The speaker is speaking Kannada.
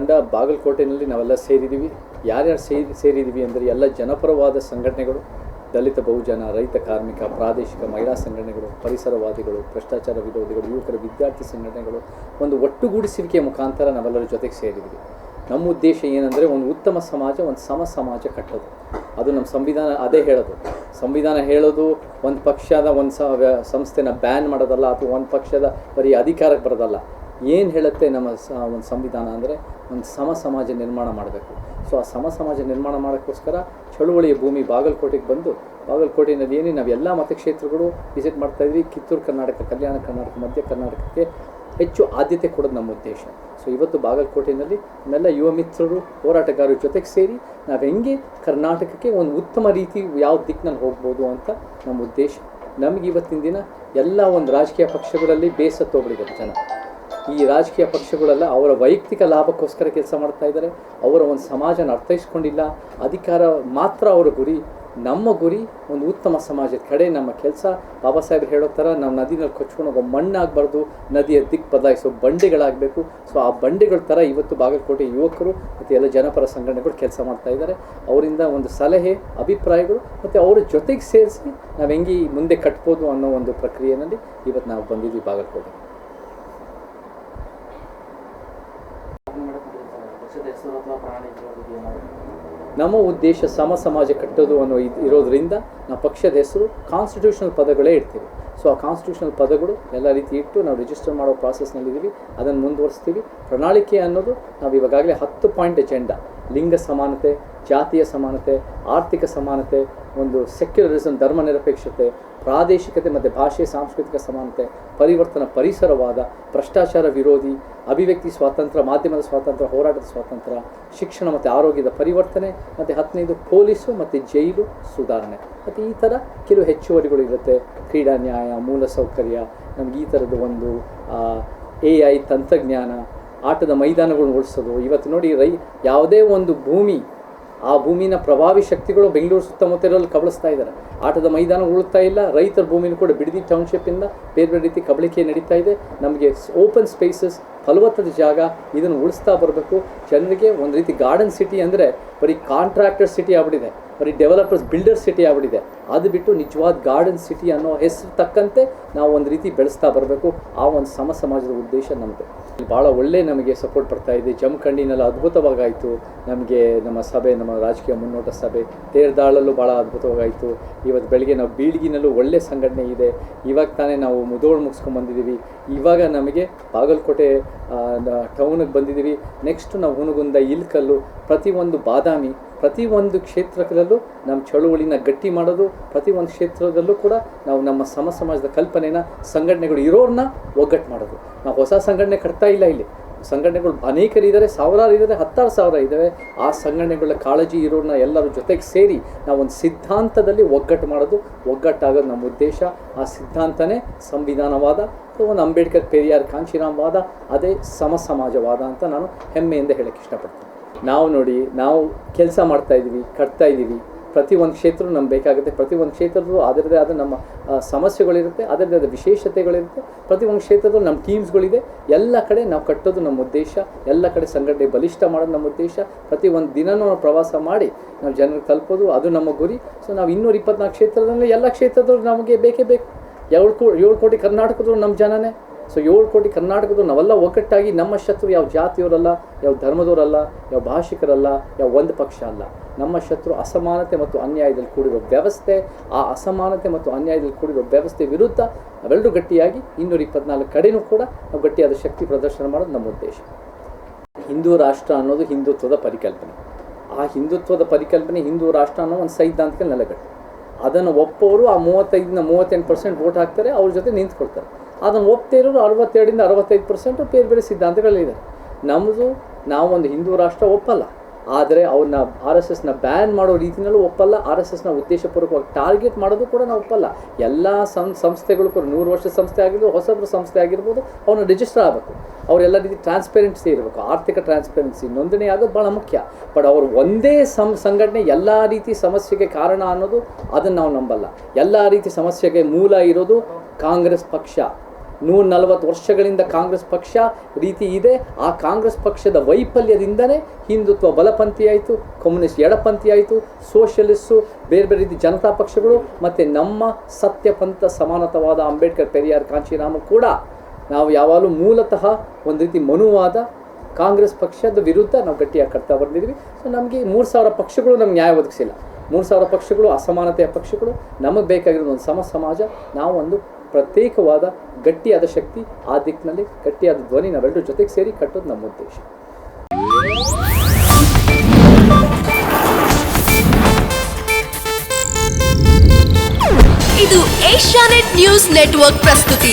ತಂಡ ಬಾಗಲಕೋಟೆಯಲ್ಲಿ ನಾವೆಲ್ಲ ಸೇರಿದ್ದೀವಿ. ಯಾರ್ಯಾರು ಸೇರಿದ್ದೀವಿ ಅಂದರೆ ಎಲ್ಲ ಜನಪರವಾದ ಸಂಘಟನೆಗಳು, ದಲಿತ, ಬಹುಜನ, ರೈತ, ಕಾರ್ಮಿಕ, ಪ್ರಾದೇಶಿಕ, ಮಹಿಳಾ ಸಂಘಟನೆಗಳು, ಪರಿಸರವಾದಿಗಳು, ಭ್ರಷ್ಟಾಚಾರ ವಿರೋಧಿಗಳು, ಯುವಕರ, ವಿದ್ಯಾರ್ಥಿ ಸಂಘಟನೆಗಳು, ಒಂದು ಒಟ್ಟುಗೂಡಿಸುವಿಕೆಯ ಮುಖಾಂತರ ನಾವೆಲ್ಲರ ಜೊತೆಗೆ ಸೇರಿದ್ದೀವಿ. ನಮ್ಮ ಉದ್ದೇಶ ಏನಂದರೆ ಒಂದು ಉತ್ತಮ ಸಮಾಜ, ಒಂದು ಸಮಾಜ ಕಟ್ಟೋದು. ಅದು ನಮ್ಮ ಸಂವಿಧಾನ ಅದೇ ಹೇಳೋದು. ಸಂವಿಧಾನ ಹೇಳೋದು ಒಂದು ಪಕ್ಷದ ಒಂದು ಸಂಸ್ಥೆನ ಬ್ಯಾನ್ ಮಾಡೋದಲ್ಲ, ಅಥವಾ ಒಂದು ಪಕ್ಷದ ಬರೀ ಅಧಿಕಾರಕ್ಕೆ ಬರೋದಲ್ಲ. ಏನು ಹೇಳುತ್ತೆ ನಮ್ಮ ಒಂದು ಸಂವಿಧಾನ ಅಂದರೆ ಒಂದು ಸಮಾಜ ನಿರ್ಮಾಣ ಮಾಡಬೇಕು. ಸೊ ಆ ಸಮಾಜ ನಿರ್ಮಾಣ ಮಾಡೋಕ್ಕೋಸ್ಕರ ಚಳುವಳಿಯ ಭೂಮಿ ಬಾಗಲಕೋಟೆಗೆ ಬಂದು, ಬಾಗಲಕೋಟೆಯಲ್ಲಿ ಏನೇ ನಾವೆಲ್ಲ ಮತಕ್ಷೇತ್ರಗಳು ವಿಸಿಟ್ ಮಾಡ್ತಾಯಿದ್ವಿ. ಕಿತ್ತೂರು ಕರ್ನಾಟಕ, ಕಲ್ಯಾಣ ಕರ್ನಾಟಕ, ಮಧ್ಯ ಕರ್ನಾಟಕಕ್ಕೆ ಹೆಚ್ಚು ಆದ್ಯತೆ ಕೊಡೋದು ನಮ್ಮ ಉದ್ದೇಶ. ಸೊ ಇವತ್ತು ಬಾಗಲಕೋಟೆಯಲ್ಲಿ ನಮ್ಮೆಲ್ಲ ಯುವ ಮಿತ್ರರು, ಹೋರಾಟಗಾರರ ಜೊತೆಗೆ ಸೇರಿ ನಾವು ಹೆಂಗೆ ಕರ್ನಾಟಕಕ್ಕೆ ಒಂದು ಉತ್ತಮ ರೀತಿ ಯಾವ ದಿಕ್ಕಿನಲ್ಲಿ ಹೋಗ್ಬೋದು ಅಂತ ನಮ್ಮ ಉದ್ದೇಶ. ನಮಗೆ ಇವತ್ತಿನ ದಿನ ಎಲ್ಲ ಒಂದು ರಾಜಕೀಯ ಪಕ್ಷಗಳಲ್ಲಿ ಬೇಸತ್ತೋಗ್ಬಿಟ್ಟಿದ್ದಾರೆ ಜನ. ಈ ರಾಜಕೀಯ ಪಕ್ಷಗಳೆಲ್ಲ ಅವರ ವೈಯಕ್ತಿಕ ಲಾಭಕ್ಕೋಸ್ಕರ ಕೆಲಸ ಮಾಡ್ತಾ ಇದ್ದಾರೆ. ಅವರ ಒಂದು ಸಮಾಜನ ಅರ್ಥೈಸ್ಕೊಂಡಿಲ್ಲ. ಅಧಿಕಾರ ಮಾತ್ರ ಅವರ ಗುರಿ. ನಮ್ಮ ಗುರಿ ಒಂದು ಉತ್ತಮ ಸಮಾಜದ ಕಡೆ ನಮ್ಮ ಕೆಲಸ. ಬಾಬಾ ಸಾಹೇಬ್ರು ಹೇಳೋ ಥರ ನಾವು ನದಿನಲ್ಲಿ ಕೊಚ್ಕೊಂಡು ಹೋಗೋ ಮಣ್ಣಾಗಬಾರ್ದು, ನದಿಯ ದಿಕ್ಕು ಬದಲಾಯಿಸೋ ಬಂಡೆಗಳಾಗಬೇಕು. ಸೊ ಆ ಬಂಡೆಗಳ ಥರ ಇವತ್ತು ಬಾಗಲಕೋಟೆ ಯುವಕರು ಮತ್ತು ಎಲ್ಲ ಜನಪರ ಸಂಘಟನೆಗಳು ಕೆಲಸ ಮಾಡ್ತಾ ಇದ್ದಾರೆ. ಅವರಿಂದ ಒಂದು ಸಲಹೆ, ಅಭಿಪ್ರಾಯಗಳು ಮತ್ತು ಅವರ ಜೊತೆಗೆ ಸೇರಿಸಿ ನಾವು ಹೆಂಗೆ ಮುಂದೆ ಕಟ್ಬೋದು ಅನ್ನೋ ಒಂದು ಪ್ರಕ್ರಿಯೆಯಲ್ಲಿ ಇವತ್ತು ನಾವು ಬಂದಿದ್ದೀವಿ ಬಾಗಲಕೋಟೆ. ನಮ್ಮ ಉದ್ದೇಶ ಸಮಾಜ ಕಟ್ಟೋದು ಅನ್ನೋ ಇರೋದ್ರಿಂದ ನಾವು ಪಕ್ಷದ ಹೆಸರು ಕಾನ್ಸ್ಟಿಟ್ಯೂಷನಲ್ ಪದಗಳೇ ಇಡ್ತೀವಿ. ಸೊ ಆ ಕಾನ್ಸ್ಟಿಟ್ಯೂಷನಲ್ ಪದಗಳು ಎಲ್ಲ ರೀತಿ ಇಟ್ಟು ನಾವು ರಿಜಿಸ್ಟರ್ ಮಾಡೋ ಪ್ರಾಸೆಸ್ನಲ್ಲಿದ್ದೀವಿ. ಅದನ್ನು ಮುಂದುವರಿಸ್ತೀವಿ. ಪ್ರಣಾಳಿಕೆ ಅನ್ನೋದು ನಾವು ಇವಾಗಲೇ 10 ಪಾಯಿಂಟ್ ಎಜೆಂಡಾ: ಲಿಂಗ ಸಮಾನತೆ, ಜಾತಿಯ ಸಮಾನತೆ, ಆರ್ಥಿಕ ಸಮಾನತೆ, ಒಂದು ಸೆಕ್ಯುಲರಿಸಮ್, ಧರ್ಮನಿರಪೇಕ್ಷತೆ, ಪ್ರಾದೇಶಿಕತೆ ಮತ್ತು ಭಾಷೆ, ಸಾಂಸ್ಕೃತಿಕ ಸಮಾನತೆ, ಪರಿವರ್ತನ, ಪರಿಸರವಾದ, ಭ್ರಷ್ಟಾಚಾರ ವಿರೋಧಿ, ಅಭಿವ್ಯಕ್ತಿ ಸ್ವಾತಂತ್ರ್ಯ, ಮಾಧ್ಯಮದ ಸ್ವಾತಂತ್ರ್ಯ, ಹೋರಾಟದ ಸ್ವಾತಂತ್ರ್ಯ, ಶಿಕ್ಷಣ ಮತ್ತು ಆರೋಗ್ಯದ ಪರಿವರ್ತನೆ, ಮತ್ತು 15 ಪೊಲೀಸು ಮತ್ತು ಜೈಲು ಸುಧಾರಣೆ. ಮತ್ತು ಈ ಥರ ಕೆಲವು ಹೆಚ್ಚುವರಿಗಳು ಇರುತ್ತೆ. ಕ್ರೀಡಾ ನ್ಯಾಯ, ಮೂಲಸೌಕರ್ಯ, ನಮ್ಗೆ ಈ ಥರದ್ದು ಒಂದು AI ತಂತ್ರಜ್ಞಾನ, ಆಟದ ಮೈದಾನಗಳನ್ನ ಉಳಿಸೋದು. ಇವತ್ತು ನೋಡಿ, ಯಾವುದೇ ಒಂದು ಭೂಮಿ, ಆ ಭೂಮಿನ ಪ್ರಭಾವಿ ಶಕ್ತಿಗಳು ಬೆಂಗಳೂರು ಸುತ್ತಮುತ್ತಲಲ್ಲಿ ಕಬಳಿಸ್ತಾ ಇದ್ದಾರೆ. ಆಟದ ಮೈದಾನ ಉಳಿತಾ ಇಲ್ಲ. ರೈತರ ಭೂಮಿನೂ ಕೂಡ ಬಿಡದಿ ಟೌನ್ಶಿಪ್ಪಿಂದ ಬೇರೆ ಬೇರೆ ರೀತಿ ಕಬಳಿಕೆ ನಡೀತಾ ಇದೆ. ನಮಗೆ ಓಪನ್ ಸ್ಪೇಸಸ್, ಫಲವತ್ತಾದ ಜಾಗ, ಇದನ್ನು ಉಳಿಸ್ತಾ ಬರಬೇಕು. ಜನರಿಗೆ ಒಂದು ರೀತಿ ಗಾರ್ಡನ್ ಸಿಟಿ ಅಂದರೆ ಬರೀ ಕಾಂಟ್ರಾಕ್ಟರ್ ಸಿಟಿ ಆಗ್ಬಿಟ್ಟಿದೆ, ಬರೀ ಡೆವಲಪರ್ಸ್, ಬಿಲ್ಡರ್ ಸಿಟಿ ಆಗ್ಬಿಟ್ಟಿದೆ. ಅದು ಬಿಟ್ಟು ನಿಜವಾದ ಗಾರ್ಡನ್ ಸಿಟಿ ಅನ್ನೋ ಹೆಸರು ತಕ್ಕಂತೆ ನಾವು ಒಂದು ರೀತಿ ಬೆಳೆಸ್ತಾ ಬರಬೇಕು. ಆ ಒಂದು ಸಮಾಜದ ಉದ್ದೇಶ ನಮ್ಮದು. ಭಾಳ ಒಳ್ಳೆ ನಮಗೆ ಸಪೋರ್ಟ್ ಬರ್ತಾ ಇದೆ. ಜಮಖಂಡಿನಲ್ಲಿ ಅದ್ಭುತವಾಗಾಯಿತು ನಮಗೆ ನಮ್ಮ ಸಭೆ, ನಮ್ಮ ರಾಜಕೀಯ ಮುನ್ನೋಟ ಸಭೆ. ತೇರ್ದಾಳಲ್ಲೂ ಭಾಳ ಅದ್ಭುತವಾಗಾಯಿತು. ಇವತ್ತು ಬೆಳಗ್ಗೆ ನಾವು ಬೀಳ್ಗಿನಲ್ಲೂ ಒಳ್ಳೆ ಸಂಘಟನೆ ಇದೆ. ಇವಾಗ ತಾನೇ ನಾವು ಮುಧೋಳು ಮುಗಿಸ್ಕೊಂಡ್ಬಂದಿದ್ದೀವಿ. ಇವಾಗ ನಮಗೆ ಬಾಗಲಕೋಟೆ ಟೌನಿಗೆ ಬಂದಿದ್ದೀವಿ. ನೆಕ್ಸ್ಟ್ ನಾವು ಹುನಗುಂದ, ಇಲ್ಕಲ್ಲು, ಪ್ರತಿಯೊಂದು ಬಾದಾಮಿ, ಪ್ರತಿಯೊಂದು ಕ್ಷೇತ್ರಗಳಲ್ಲೂ ನಮ್ಮ ಚಳುವಳಿನ ಗಟ್ಟಿ ಮಾಡೋದು. ಪ್ರತಿಯೊಂದು ಕ್ಷೇತ್ರದಲ್ಲೂ ಕೂಡ ನಾವು ನಮ್ಮ ಸಮಾಜದ ಕಲ್ಪನೆನ, ಸಂಘಟನೆಗಳು ಇರೋರನ್ನ ಒಗ್ಗಟ್ಟು ಮಾಡೋದು. ನಾವು ಹೊಸ ಸಂಘಟನೆ ಕಟ್ತಾ ಇಲ್ಲ. ಇಲ್ಲಿ ಸಂಘಟನೆಗಳು ಅನೇಕರಿದ್ದಾರೆ, ಸಾವಿರಾರು ಇದ್ದಾರೆ, 10,000 ಇದ್ದಾವೆ. ಆ ಸಂಘಟನೆಗಳ ಕಾಳಜಿ ಇರೋರನ್ನ ಎಲ್ಲರೂ ಜೊತೆಗೆ ಸೇರಿ ನಾವೊಂದು ಸಿದ್ಧಾಂತದಲ್ಲಿ ಒಗ್ಗಟ್ಟು ಮಾಡೋದು. ಒಗ್ಗಟ್ಟಾಗೋದು ನಮ್ಮ ಉದ್ದೇಶ. ಆ ಸಿದ್ಧಾಂತನೇ ಸಂವಿಧಾನವಾದ, ಒಂದು ಅಂಬೇಡ್ಕರ್, ಪೆರಿಯಾರ್, ಕಾಂಶಿರಾಮ್ ವಾದ. ಅದೇ ಸಮಾಜವಾದ ಅಂತ ನಾನು ಹೆಮ್ಮೆಯಿಂದ ಹೇಳೋಕ್ಕೆ ಇಷ್ಟಪಡ್ತೀನಿ. ನಾವು ನೋಡಿ, ನಾವು ಕೆಲಸ ಮಾಡ್ತಾಯಿದ್ದೀವಿ, ಕಟ್ತಾಯಿದ್ದೀವಿ. ಪ್ರತಿಯೊಂದು ಕ್ಷೇತ್ರ ನಮ್ಗೆ ಬೇಕಾಗುತ್ತೆ. ಪ್ರತಿಯೊಂದು ಕ್ಷೇತ್ರದ್ದು ಅದರದ್ದೇ ಆದ ನಮ್ಮ ಸಮಸ್ಯೆಗಳಿರುತ್ತೆ, ಅದರದ್ದೇ ಆದ ವಿಶೇಷತೆಗಳಿರುತ್ತೆ. ಪ್ರತಿಯೊಂದು ಕ್ಷೇತ್ರದಲ್ಲಿ ನಮ್ಮ ಟೀಮ್ಸ್ಗಳಿದೆ. ಎಲ್ಲ ಕಡೆ ನಾವು ಕಟ್ಟೋದು ನಮ್ಮ ಉದ್ದೇಶ. ಎಲ್ಲ ಕಡೆ ಸಂಘಟನೆ ಬಲಿಷ್ಠ ಮಾಡೋದು ನಮ್ಮ ಉದ್ದೇಶ. ಪ್ರತಿಯೊಂದು ದಿನವೂ ನಾವು ಪ್ರವಾಸ ಮಾಡಿ ನಾವು ಜನರಿಗೆ ತಲುಪೋದು, ಅದು ನಮ್ಮ ಗುರಿ. ಸೊ ನಾವು 224 ಕ್ಷೇತ್ರದಲ್ಲಿ ಎಲ್ಲ ಕ್ಷೇತ್ರದಲ್ಲೂ ನಮಗೆ ಬೇಕೇ ಬೇಕು. 7 ಕೋಟಿ ಕರ್ನಾಟಕದವರು ನಮ್ಮ ಜನನೇ. ಸೊ 7 ಕೋಟಿ ಕರ್ನಾಟಕದವರು ನಾವೆಲ್ಲ ಒಗ್ಗಟ್ಟಾಗಿ, ನಮ್ಮ ಶತ್ರು ಯಾವ ಜಾತಿಯವರಲ್ಲ, ಯಾವ ಧರ್ಮದವರಲ್ಲ, ಯಾವ ಭಾಷಿಕರಲ್ಲ, ಯಾವ ಒಂದು ಪಕ್ಷ ಅಲ್ಲ. ನಮ್ಮ ಶತ್ರು ಅಸಮಾನತೆ ಮತ್ತು ಅನ್ಯಾಯದಲ್ಲಿ ಕೂಡಿರೋ ವ್ಯವಸ್ಥೆ. ಆ ಅಸಮಾನತೆ ಮತ್ತು ಅನ್ಯಾಯದಲ್ಲಿ ಕೂಡಿರೋ ವ್ಯವಸ್ಥೆ ವಿರುದ್ಧ ನಾವೆಲ್ಲರೂ ಗಟ್ಟಿಯಾಗಿ 224 ಕಡೆಯೂ ಕೂಡ ನಾವು ಗಟ್ಟಿಯಾದ ಶಕ್ತಿ ಪ್ರದರ್ಶನ ಮಾಡೋದು ನಮ್ಮ ಉದ್ದೇಶ. ಹಿಂದೂ ರಾಷ್ಟ್ರ ಅನ್ನೋದು ಹಿಂದುತ್ವದ ಪರಿಕಲ್ಪನೆ. ಆ ಹಿಂದುತ್ವದ ಪರಿಕಲ್ಪನೆ, ಹಿಂದೂ ರಾಷ್ಟ್ರ ಅನ್ನೋ ಒಂದು ಸೈದ್ಧಾಂತಿಕ ನೆಲೆಗಟ್ಟು. ಅದನ್ನು ಒಪ್ಪೋರು ಆ 35-38% ವೋಟ್ ಹಾಕ್ತಾರೆ, ಅವ್ರ ಜೊತೆ ನಿಂತ್ಕೊಳ್ತಾರೆ. ಅದನ್ನು ಒಪ್ಪದೇ ಇರೋರು 62-65% ಬೇರೆ ಬೇರೆ ಸಿದ್ಧಾಂತಗಳಿದ್ದಾರೆ. ನಾವೊಂದು ಹಿಂದೂ ರಾಷ್ಟ್ರ ಒಪ್ಪಲ್ಲ. ಆದರೆ ಅವ್ರನ್ನ RSSನ ಬ್ಯಾನ್ ಮಾಡೋ ರೀತಿಯಲ್ಲೂ ಒಪ್ಪಲ್ಲ. RSSನ ಉದ್ದೇಶಪೂರ್ವಕವಾಗಿ ಟಾರ್ಗೆಟ್ ಮಾಡೋದು ಕೂಡ ನಾವು ಒಪ್ಪಲ್ಲ. ಎಲ್ಲ ಸಂಸ್ಥೆಗಳು ಕೂಡ 100 ವರ್ಷದ ಸಂಸ್ಥೆ ಆಗಿರ್ಬೋದು, ಹೊಸಬ್ರ ಸಂಸ್ಥೆ ಆಗಿರ್ಬೋದು, ಅವ್ರನ್ನ ರಿಜಿಸ್ಟರ್ ಆಗಬೇಕು. ಅವರೆಲ್ಲ ರೀತಿ ಟ್ರಾನ್ಸ್ಪೆರೆನ್ಸಿ ಇರಬೇಕು. ಆರ್ಥಿಕ ಟ್ರಾನ್ಸ್ಪೆರೆನ್ಸಿ, ನೋಂದಣಿ ಆಗೋದು ಭಾಳ ಮುಖ್ಯ. ಬಟ್ ಅವರು ಒಂದೇ ಸಂಘಟನೆ ಎಲ್ಲ ರೀತಿ ಸಮಸ್ಯೆಗೆ ಕಾರಣ ಅನ್ನೋದು ಅದನ್ನು ನಾವು ನಂಬಲ್ಲ. ಎಲ್ಲ ರೀತಿ ಸಮಸ್ಯೆಗೆ ಮೂಲ ಇರೋದು ಕಾಂಗ್ರೆಸ್ ಪಕ್ಷ. 140 ವರ್ಷಗಳಿಂದ ಕಾಂಗ್ರೆಸ್ ಪಕ್ಷ ರೀತಿ ಇದೆ. ಆ ಕಾಂಗ್ರೆಸ್ ಪಕ್ಷದ ವೈಫಲ್ಯದಿಂದನೇ ಹಿಂದುತ್ವ ಬಲಪಂಥಿ ಆಯಿತು, ಕಮ್ಯುನಿಸ್ಟ್ ಎಡಪಂಥಿ ಆಯಿತು, ಸೋಷಲಿಸ್ಟು, ಬೇರೆ ಬೇರೆ ರೀತಿ ಜನತಾ ಪಕ್ಷಗಳು, ಮತ್ತು ನಮ್ಮ ಸತ್ಯಪಂಥ ಸಮಾನತವಾದ ಅಂಬೇಡ್ಕರ್, ಪೆರಿಯಾರ್, ಕಾಂಚೀರಾಮ ಕೂಡ ನಾವು ಯಾವಾಗಲೂ ಮೂಲತಃ ಒಂದು ರೀತಿ ಮನುವಾದ ಕಾಂಗ್ರೆಸ್ ಪಕ್ಷದ ವಿರುದ್ಧ ನಾವು ಗಟ್ಟಿಯಾಗಿ ಕಟ್ತಾ ಬಂದಿದ್ವಿ. ಸೊ ನಮಗೆ 3000 ಪಕ್ಷಗಳು ನಮ್ಗೆ ನ್ಯಾಯ ಒದಗಿಸಿಲ್ಲ. 3000 ಪಕ್ಷಗಳು ಅಸಮಾನತೆಯ ಪಕ್ಷಗಳು. ನಮಗೆ ಬೇಕಾಗಿರೋದು ಒಂದು ಸಮಾಜ. ನಾವು ಒಂದು ಪ್ರತ್ಯೇಕವಾದ ಗಟ್ಟಿಯಾದ ಶಕ್ತಿ, ಆ ದಿಕ್ಕಿನಲ್ಲಿ ಗಟ್ಟಿಯಾದ ಧ್ವನಿ ನಾವೆಲ್ಲರೂ ಜೊತೆಗೆ ಸೇರಿ ಕಟ್ಟೋದು ನಮ್ಮ ಉದ್ದೇಶ. ಇದು ಏಷ್ಯಾನೆಟ್ ನ್ಯೂಸ್ ನೆಟ್ವರ್ಕ್ ಪ್ರಸ್ತುತಿ.